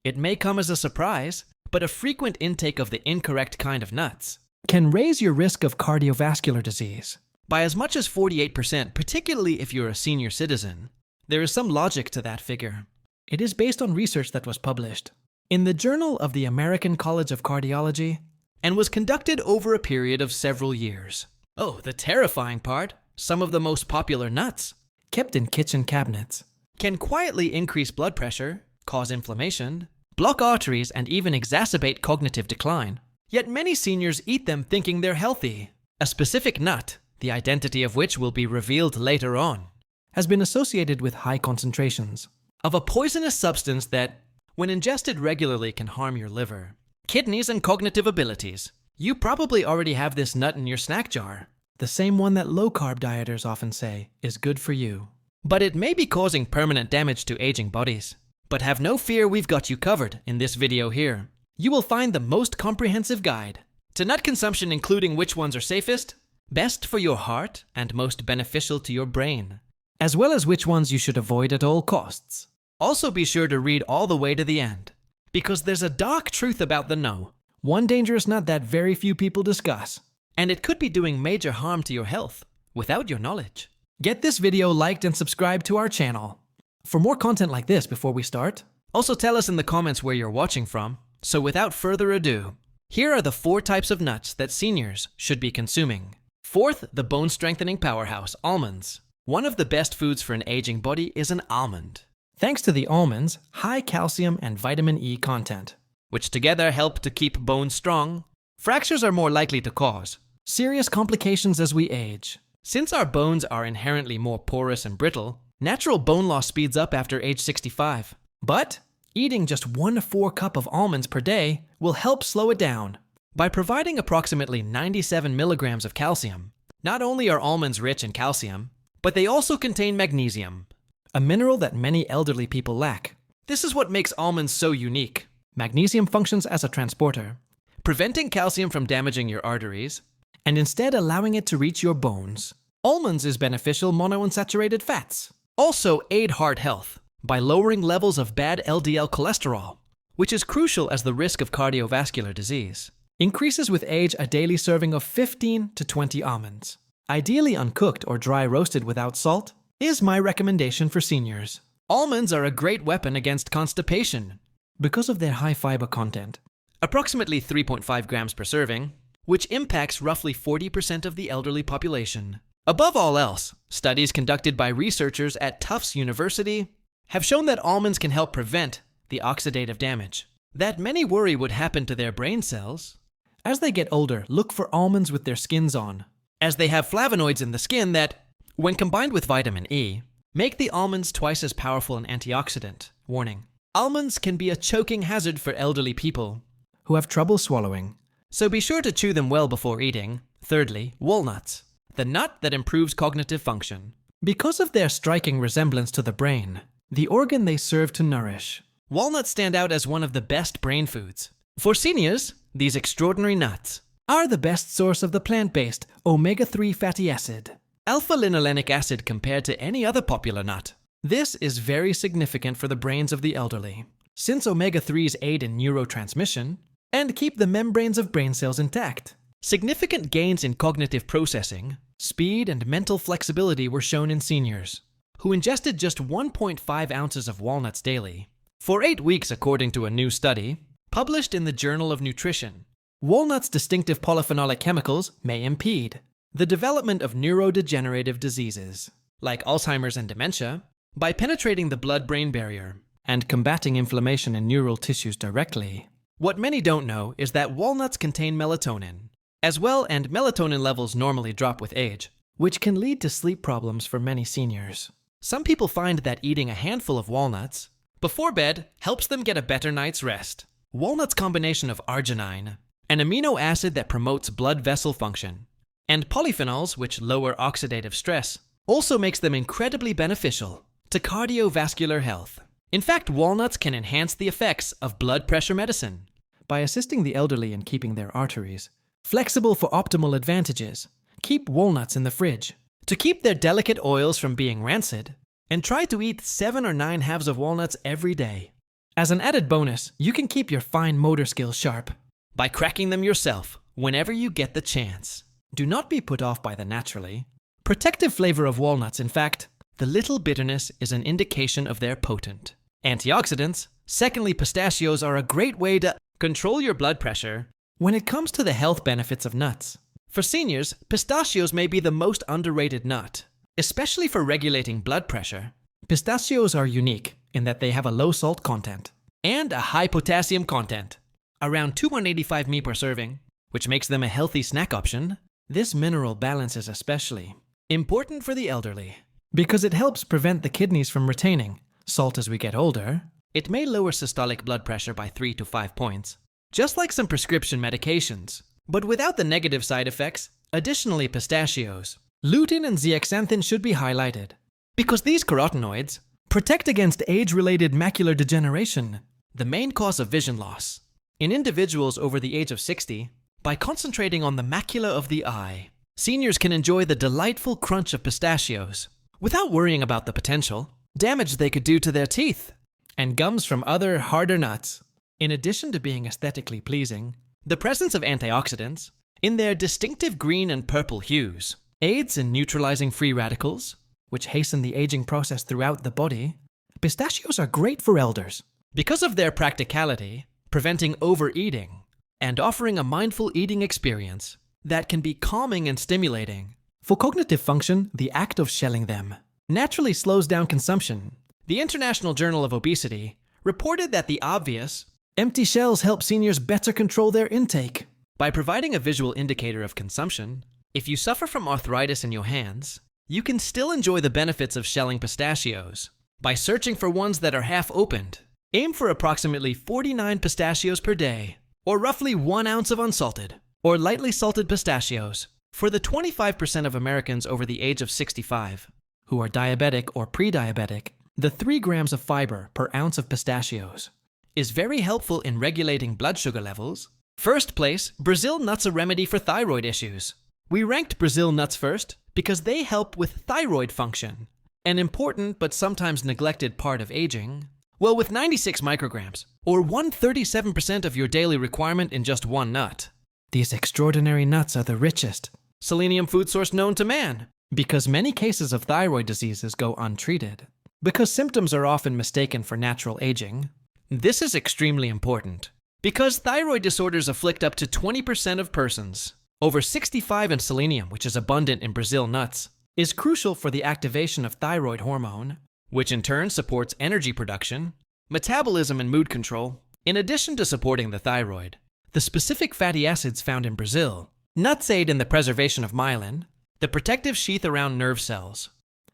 It may come as a surprise, but a frequent intake of the incorrect kind of nuts can raise your risk of cardiovascular disease by as much as 48%, particularly if you're a senior citizen. There is some logic to that figure. It is based on research that was published in the Journal of the American College of Cardiology and was conducted over a period of several years. Oh, the terrifying part, some of the most popular nuts, kept in kitchen cabinets, can quietly increase blood pressure, cause inflammation, block arteries, and even exacerbate cognitive decline. Yet many seniors eat them thinking they're healthy. A specific nut, the identity of which will be revealed later on, has been associated with high concentrations of a poisonous substance that, when ingested regularly, can harm your liver, kidneys, and cognitive abilities. You probably already have this nut in your snack jar, the same one that low-carb dieters often say is good for you. But it may be causing permanent damage to aging bodies. But have no fear, we've got you covered in this video here. You will find the most comprehensive guide to nut consumption, including which ones are safest, best for your heart, and most beneficial to your brain, as well as which ones you should avoid at all costs. Also be sure to read all the way to the end, because there's a dark truth about the no, one dangerous nut that very few people discuss, and it could be doing major harm to your health without your knowledge. Get this video liked and subscribe to our channel for more content like this before we start. Also tell us in the comments where you're watching from. So without further ado, here are the 4 types of nuts that seniors should be consuming. Fourth, the bone strengthening powerhouse, almonds. One of the best foods for an aging body is an almond, thanks to the almond's high calcium and vitamin E content, which together help to keep bones strong. Fractures are more likely to cause serious complications as we age. Since our bones are inherently more porous and brittle, natural bone loss speeds up after age 65. But eating just 1 cup of almonds per day will help slow it down. By providing approximately 97 milligrams of calcium, not only are almonds rich in calcium, but they also contain magnesium, a mineral that many elderly people lack. This is what makes almonds so unique. Magnesium functions as a transporter, preventing calcium from damaging your arteries, and instead allowing it to reach your bones. Almonds is beneficial monounsaturated fats. Also aid heart health by lowering levels of bad LDL cholesterol, which is crucial as the risk of cardiovascular disease increases with age. A daily serving of 15 to 20 almonds, ideally uncooked or dry roasted without salt, is my recommendation for seniors. Almonds are a great weapon against constipation because of their high fiber content, approximately 3.5 grams per serving, which impacts roughly 40% of the elderly population. Above all else, studies conducted by researchers at Tufts University have shown that almonds can help prevent the oxidative damage that many worry would happen to their brain cells. As they get older, look for almonds with their skins on, as they have flavonoids in the skin that, when combined with vitamin E, make the almonds twice as powerful an antioxidant. Warning: almonds can be a choking hazard for elderly people who have trouble swallowing, so be sure to chew them well before eating. Thirdly, walnuts, the nut that improves cognitive function. Because of their striking resemblance to the brain, the organ they serve to nourish, walnuts stand out as one of the best brain foods. For seniors, these extraordinary nuts are the best source of the plant-based omega-3 fatty acid, alpha-linolenic acid, compared to any other popular nut. This is very significant for the brains of the elderly, since omega-3s aid in neurotransmission and keep the membranes of brain cells intact. Significant gains in cognitive processing, speed, and mental flexibility were shown in seniors who ingested just 1.5 ounces of walnuts daily for 8 weeks, according to a new study published in the Journal of Nutrition. Walnuts' distinctive polyphenolic chemicals may impede the development of neurodegenerative diseases, like Alzheimer's and dementia, by penetrating the blood-brain barrier and combating inflammation in neural tissues directly. What many don't know is that walnuts contain melatonin as well, and melatonin levels normally drop with age, which can lead to sleep problems for many seniors. Some people find that eating a handful of walnuts before bed helps them get a better night's rest. Walnuts' combination of arginine, an amino acid that promotes blood vessel function, and polyphenols, which lower oxidative stress, also makes them incredibly beneficial to cardiovascular health. In fact, walnuts can enhance the effects of blood pressure medicine by assisting the elderly in keeping their arteries flexible for optimal advantages. Keep walnuts in the fridge to keep their delicate oils from being rancid, and try to eat 7 or 9 halves of walnuts every day. As an added bonus, you can keep your fine motor skills sharp by cracking them yourself whenever you get the chance. Do not be put off by the naturally protective flavor of walnuts. In fact, the little bitterness is an indication of their potent antioxidants. Secondly, pistachios are a great way to control your blood pressure. When it comes to the health benefits of nuts, for seniors, pistachios may be the most underrated nut, especially for regulating blood pressure. Pistachios are unique in that they have a low salt content and a high potassium content, around 285 mg per serving, which makes them a healthy snack option. This mineral balance is especially important for the elderly because it helps prevent the kidneys from retaining salt as we get older. It may lower systolic blood pressure by 3 to 5 points, just like some prescription medications, but without the negative side effects. Additionally, pistachios, lutein and zeaxanthin should be highlighted because these carotenoids protect against age-related macular degeneration, the main cause of vision loss in individuals over the age of 60. By concentrating on the macula of the eye, seniors can enjoy the delightful crunch of pistachios without worrying about the potential damage they could do to their teeth and gums from other harder nuts. In addition to being aesthetically pleasing, the presence of antioxidants in their distinctive green and purple hues aids in neutralizing free radicals, which hasten the aging process throughout the body. Pistachios are great for elders because of their practicality, preventing overeating and offering a mindful eating experience that can be calming and stimulating. For cognitive function, the act of shelling them naturally slows down consumption. The International Journal of Obesity reported that the obvious empty shells help seniors better control their intake. By providing a visual indicator of consumption, if you suffer from arthritis in your hands, you can still enjoy the benefits of shelling pistachios. By searching for ones that are half opened, aim for approximately 49 pistachios per day, or roughly 1 ounce of unsalted or lightly salted pistachios. For the 25% of Americans over the age of 65 who are diabetic or pre-diabetic, the 3 grams of fiber per ounce of pistachios is very helpful in regulating blood sugar levels. First place, Brazil nuts, a remedy for thyroid issues. We ranked Brazil nuts first because they help with thyroid function, an important but sometimes neglected part of aging. Well, with 96 micrograms, or 137% of your daily requirement in just one nut, these extraordinary nuts are the richest selenium food source known to man. Because many cases of thyroid diseases go untreated, because symptoms are often mistaken for natural aging, this is extremely important. Because thyroid disorders afflict up to 20% of persons over 65, and selenium, which is abundant in Brazil nuts, is crucial for the activation of thyroid hormone, which in turn supports energy production, metabolism, and mood control. In addition to supporting the thyroid, the specific fatty acids found in Brazil nuts aid in the preservation of myelin, the protective sheath around nerve cells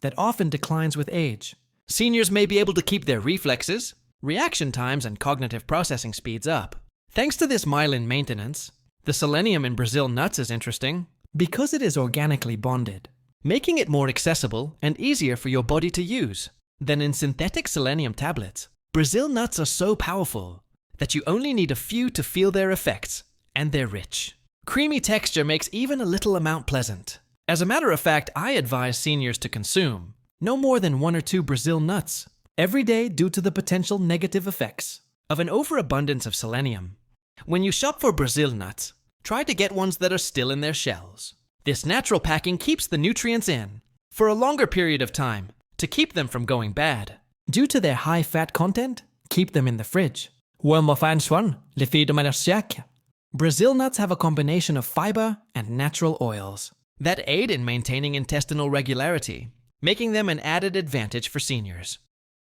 that often declines with age. Seniors may be able to keep their reflexes, reaction times, and cognitive processing speeds up. Thanks to this myelin maintenance, the selenium in Brazil nuts is interesting because it is organically bonded, making it more accessible and easier for your body to use than in synthetic selenium tablets. Brazil nuts are so powerful that you only need a few to feel their effects, and they're rich. Creamy texture makes even a little amount pleasant. As a matter of fact, I advise seniors to consume no more than 1 or 2 Brazil nuts every day due to the potential negative effects of an overabundance of selenium. When you shop for Brazil nuts, try to get ones that are still in their shells. This natural packing keeps the nutrients in for a longer period of time to keep them from going bad. Due to their high fat content, keep them in the fridge. Brazil nuts have a combination of fiber and natural oils that aid in maintaining intestinal regularity, making them an added advantage for seniors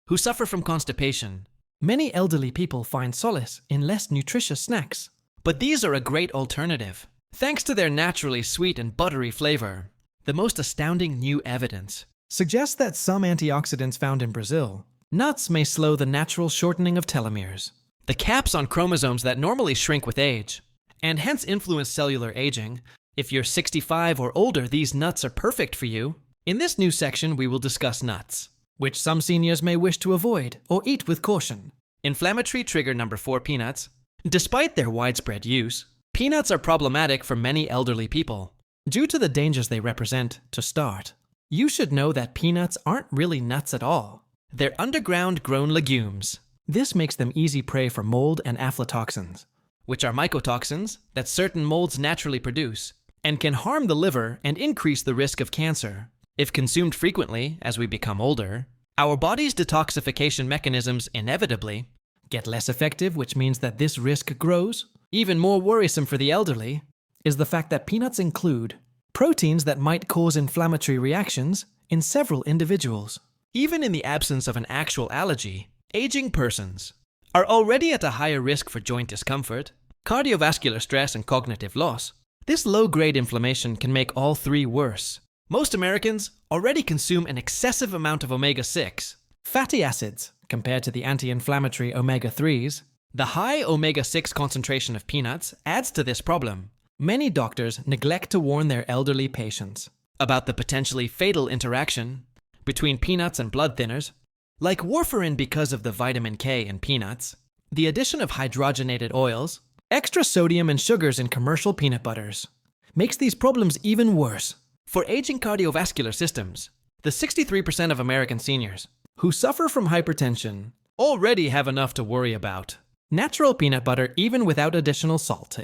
who suffer from constipation. Many elderly people find solace in less nutritious snacks, but these are a great alternative. Thanks to their naturally sweet and buttery flavor, the most astounding new evidence suggests that some antioxidants found in Brazil nuts may slow the natural shortening of telomeres, the caps on chromosomes that normally shrink with age, and hence influence cellular aging. If you're 65 or older, these nuts are perfect for you. In this new section, we will discuss nuts, which some seniors may wish to avoid or eat with caution. Inflammatory trigger number 4, peanuts. Despite their widespread use, peanuts are problematic for many elderly people due to the dangers they represent. To start, you should know that peanuts aren't really nuts at all. They're underground grown legumes This makes them easy prey for mold and aflatoxins, which are mycotoxins that certain molds naturally produce, and can harm the liver and increase the risk of cancer. If consumed frequently as we become older, our body's detoxification mechanisms inevitably get less effective, which means that this risk grows. Even more worrisome for the elderly is the fact that peanuts include proteins that might cause inflammatory reactions in several individuals. Even in the absence of an actual allergy, aging persons are already at a higher risk for joint discomfort, cardiovascular stress, and cognitive loss. This low-grade inflammation can make all three worse. Most Americans already consume an excessive amount of omega-6 fatty acids compared to the anti-inflammatory omega-3s. The high omega-6 concentration of peanuts adds to this problem. Many doctors neglect to warn their elderly patients about the potentially fatal interaction between peanuts and blood thinners, like warfarin because of the vitamin K in peanuts, the addition of hydrogenated oils, extra sodium and sugars in commercial peanut butters makes these problems even worse. For aging cardiovascular systems, the 63% of American seniors who suffer from hypertension already have enough to worry about. Natural peanut butter, even without additional salt,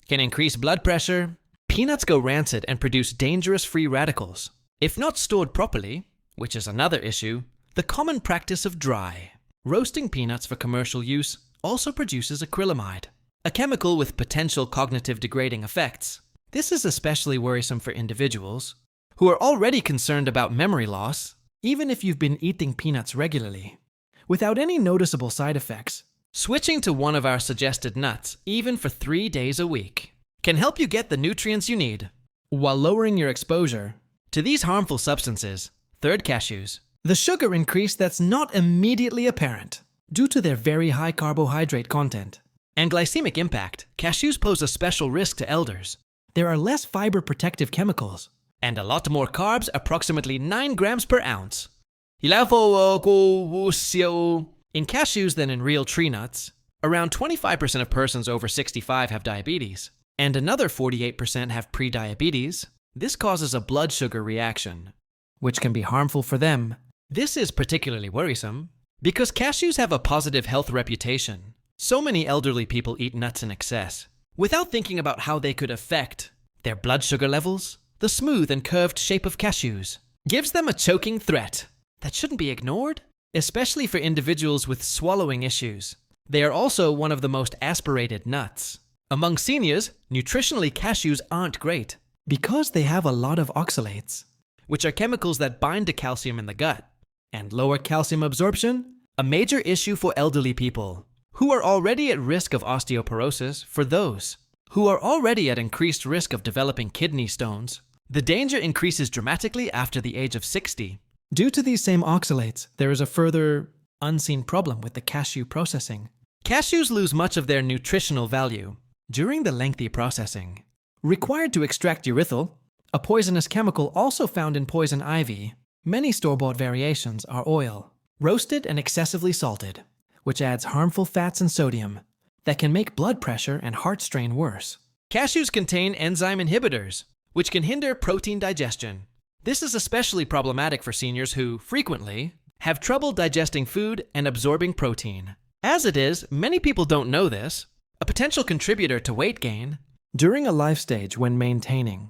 can increase blood pressure. Peanuts go rancid and produce dangerous free radicals. If not stored properly, which is another issue, the common practice of dry roasting peanuts for commercial use also produces acrylamide, a chemical with potential cognitive degrading effects. This is especially worrisome for individuals who are already concerned about memory loss, even if you've been eating peanuts regularly. Without any noticeable side effects, switching to one of our suggested nuts, even for 3 days a week, can help you get the nutrients you need while lowering your exposure to these harmful substances. Third, cashews. The sugar increase that's not immediately apparent due to their very high carbohydrate content and glycemic impact. Cashews pose a special risk to elders. There are less fiber protective chemicals and a lot more carbs, approximately 9 grams per ounce in cashews than in real tree nuts. Around 25% of persons over 65 have diabetes, and another 48% have prediabetes. This causes a blood sugar reaction, which can be harmful for them. This is particularly worrisome because cashews have a positive health reputation. So many elderly people eat nuts in excess without thinking about how they could affect their blood sugar levels. The smooth and curved shape of cashews gives them a choking threat that shouldn't be ignored, especially for individuals with swallowing issues. They are also one of the most aspirated nuts. Among seniors, nutritionally cashews aren't great because they have a lot of oxalates, which are chemicals that bind to calcium in the gut and lower calcium absorption, a major issue for elderly people who are already at risk of osteoporosis. For those who are already at increased risk of developing kidney stones, the danger increases dramatically after the age of 60. Due to these same oxalates, there is a further unseen problem with the cashew processing. Cashews lose much of their nutritional value during the lengthy processing required to extract urethral, a poisonous chemical also found in poison ivy. Many store-bought variations are oil, roasted and excessively salted, which adds harmful fats and sodium that can make blood pressure and heart strain worse. Cashews contain enzyme inhibitors, which can hinder protein digestion. This is especially problematic for seniors who, frequently, have trouble digesting food and absorbing protein. As it is, many people don't know this, a potential contributor to weight gain. During a life stage when maintaining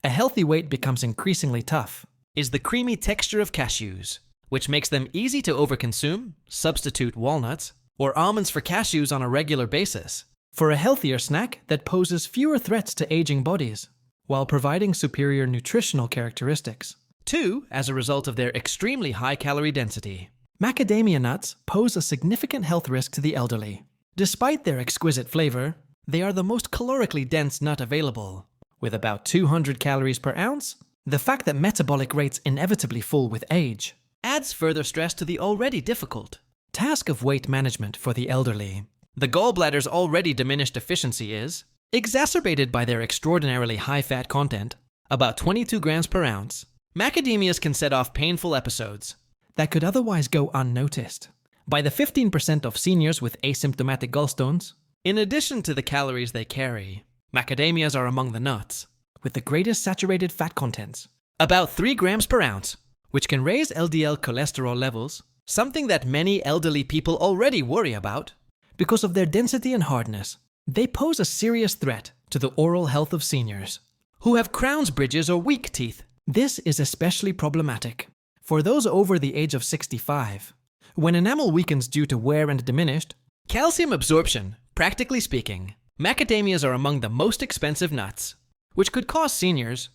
a healthy weight becomes increasingly tough, is the creamy texture of cashews, which makes them easy to overconsume. Substitute walnuts or almonds for cashews on a regular basis for a healthier snack that poses fewer threats to aging bodies, while providing superior nutritional characteristics. 2. As a result of their extremely high calorie density, macadamia nuts pose a significant health risk to the elderly. Despite their exquisite flavor, they are the most calorically dense nut available. With about 200 calories per ounce, the fact that metabolic rates inevitably fall with age adds further stress to the already difficult task of weight management for the elderly. The gallbladder's already diminished efficiency is exacerbated by their extraordinarily high fat content, about 22 grams per ounce. Macadamias can set off painful episodes that could otherwise go unnoticed by the 15% of seniors with asymptomatic gallstones. In addition to the calories they carry, macadamias are among the nuts with the greatest saturated fat contents, about 3 grams per ounce, which can raise LDL cholesterol levels something that many elderly people already worry about. Because of their density and hardness, they pose a serious threat to the oral health of seniors who have crowns, bridges, or weak teeth. This is especially problematic for those over the age of 65. When enamel weakens due to wear and diminished calcium absorption, practically speaking, macadamias are among the most expensive nuts, which could cause seniors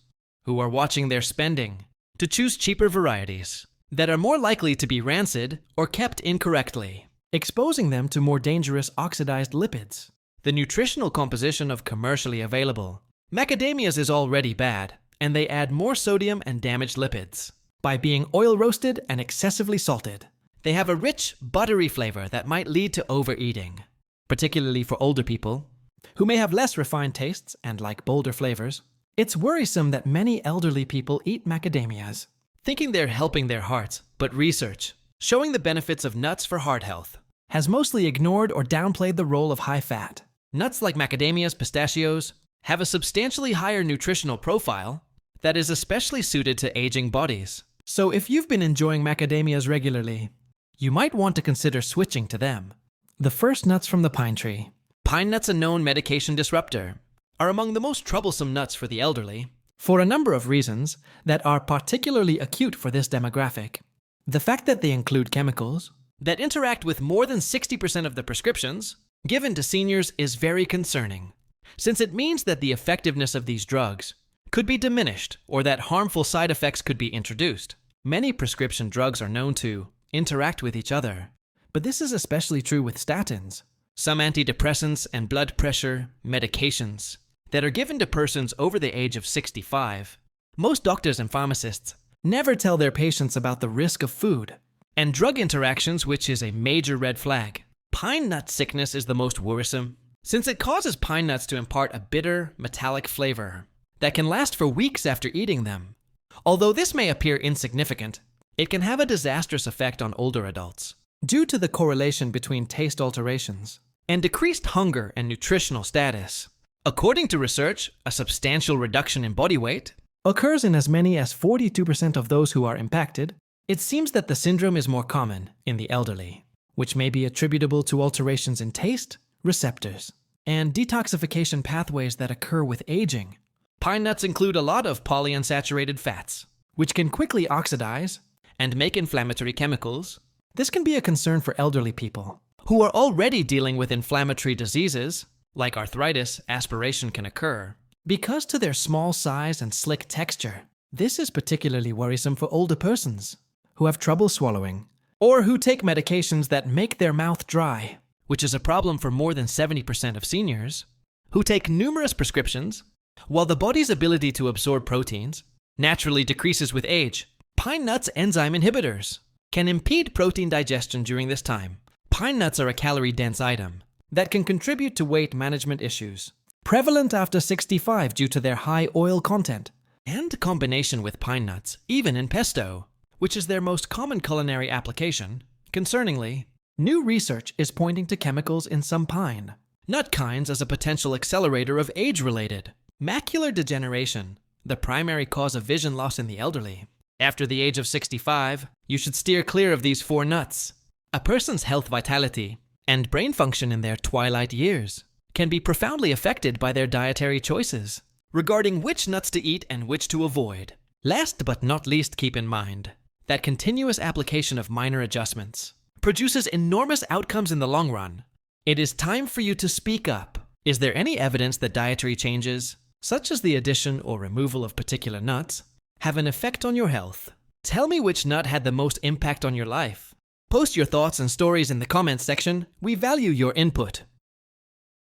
who are watching their spending to choose cheaper varieties that are more likely to be rancid or kept incorrectly, exposing them to more dangerous oxidized lipids. The nutritional composition of commercially available macadamias is already bad, and they add more sodium and damaged lipids. By being oil roasted and excessively salted, they have a rich, buttery flavor that might lead to overeating, particularly for older people who may have less refined tastes and like bolder flavors. It's worrisome that many elderly people eat macadamias, thinking they're helping their hearts, but research showing the benefits of nuts for heart health has mostly ignored or downplayed the role of high fat. Nuts like macadamias, pistachios, have a substantially higher nutritional profile that is especially suited to aging bodies. So if you've been enjoying macadamias regularly, you might want to consider switching to them. The first nuts from the pine tree. Pine nuts, a known medication disruptor, are among the most troublesome nuts for the elderly for a number of reasons that are particularly acute for this demographic. The fact that they include chemicals that interact with more than 60% of the prescriptions given to seniors is very concerning, since it means that the effectiveness of these drugs could be diminished or that harmful side effects could be introduced. Many prescription drugs are known to interact with each other, but this is especially true with statins, some antidepressants and blood pressure medications that are given to persons over the age of 65. Most doctors and pharmacists never tell their patients about the risk of food and drug interactions, which is a major red flag. Pine nut sickness is the most worrisome, since it causes pine nuts to impart a bitter, metallic flavor that can last for weeks after eating them. Although this may appear insignificant, it can have a disastrous effect on older adults due to the correlation between taste alterations and decreased hunger and nutritional status. According to research, a substantial reduction in body weight occurs in as many as 42% of those who are impacted. It seems that the syndrome is more common in the elderly, which may be attributable to alterations in taste, receptors, and detoxification pathways that occur with aging. Pine nuts include a lot of polyunsaturated fats, which can quickly oxidize and make inflammatory chemicals. This can be a concern for elderly people who are already dealing with inflammatory diseases, like arthritis. Aspiration can occur. Because to their small size and slick texture, this is particularly worrisome for older persons who have trouble swallowing or who take medications that make their mouth dry, which is a problem for more than 70% of seniors who take numerous prescriptions. While the body's ability to absorb proteins naturally decreases with age, pine nuts enzyme inhibitors can impede protein digestion during this time. Pine nuts are a calorie-dense item that can contribute to weight management issues, prevalent after 65 due to their high oil content, and combination with pine nuts, even in pesto, which is their most common culinary application. Concerningly, new research is pointing to chemicals in some pine nut kinds as a potential accelerator of age-related macular degeneration, the primary cause of vision loss in the elderly. After the age of 65, you should steer clear of these 4 nuts. A person's health, vitality, and brain function in their twilight years can be profoundly affected by their dietary choices regarding which nuts to eat and which to avoid. Last but not least, keep in mind that continuous application of minor adjustments produces enormous outcomes in the long run. It is time for you to speak up. Is there any evidence that dietary changes, such as the addition or removal of particular nuts, have an effect on your health? Tell me which nut had the most impact on your life. Post your thoughts and stories in the comments section. We value your input.